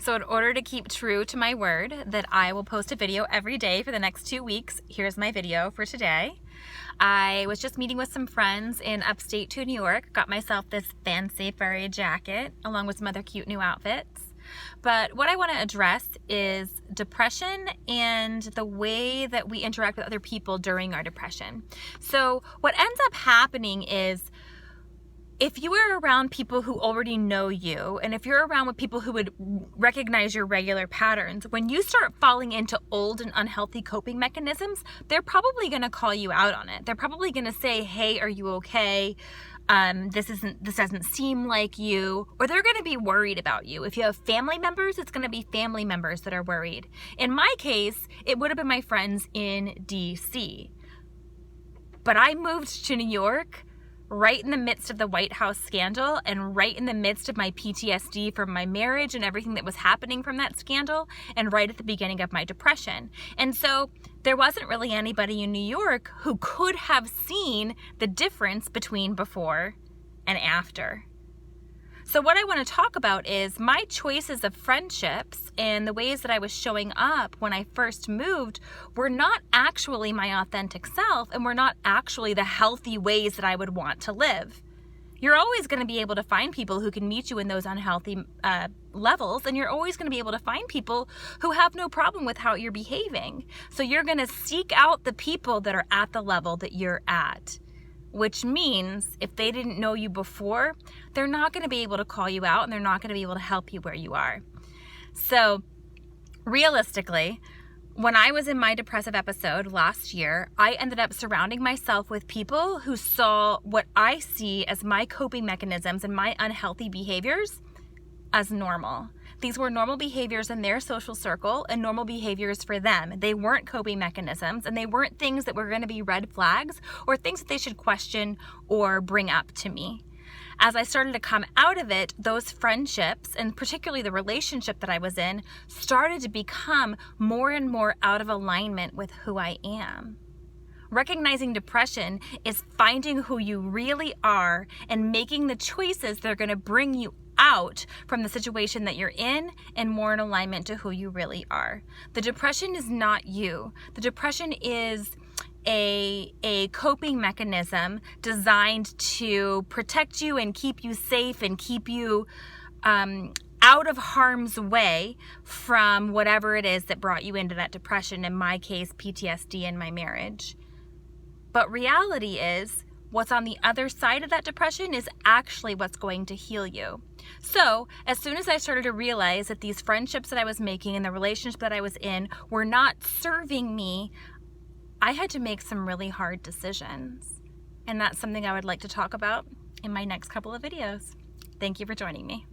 So in order to keep true to my word that I will post a video every day for the next 2 weeks, here's my video for today. I was just meeting with some friends in upstate New York, got myself this fancy furry jacket along with some other cute new outfits. But what I want to address is depression and the way that we interact with other people during our depression. So what ends up happening is, if you are around people who already know you, and if you're around with people who would recognize your regular patterns, when you start falling into old and unhealthy coping mechanisms, they're probably going to call you out on it. They're probably going to say, hey, are you okay? This doesn't seem like you, or they're going to be worried about you. If you have family members, it's going to be family members that are worried. In my case, it would have been my friends in DC. But I moved to New York right in the midst of the White House scandal and right in the midst of my PTSD from my marriage and everything that was happening from that scandal, and right at the beginning of my depression. And so there wasn't really anybody in New York who could have seen the difference between before and after. So what I want to talk about is my choices of friendships and the ways that I was showing up when I first moved were not actually my authentic self, and were not actually the healthy ways that I would want to live. You're always going to be able to find people who can meet you in those unhealthy levels, and you're always going to be able to find people who have no problem with how you're behaving. So you're going to seek out the people that are at the level that you're at. Which means if they didn't know you before, they're not going to be able to call you out, and they're not going to be able to help you where you are. So realistically, when I was in my depressive episode last year, I ended up surrounding myself with people who saw what I see as my coping mechanisms and my unhealthy behaviors as normal. These were normal behaviors in their social circle and normal behaviors for them. They weren't coping mechanisms, and they weren't things that were going to be red flags or things that they should question or bring up to me. As I started to come out of it, those friendships, and particularly the relationship that I was in, started to become more and more out of alignment with who I am. Recognizing depression is finding who you really are and making the choices that are going to bring you out from the situation that you're in and more in alignment to who you really are. The depression is not you. The depression is a coping mechanism designed to protect you and keep you safe and keep you out of harm's way from whatever it is that brought you into that depression, in my case, PTSD in my marriage. But reality is, what's on the other side of that depression is actually what's going to heal you. So as soon as I started to realize that these friendships that I was making and the relationship that I was in were not serving me, I had to make some really hard decisions. And that's something I would like to talk about in my next couple of videos. Thank you for joining me.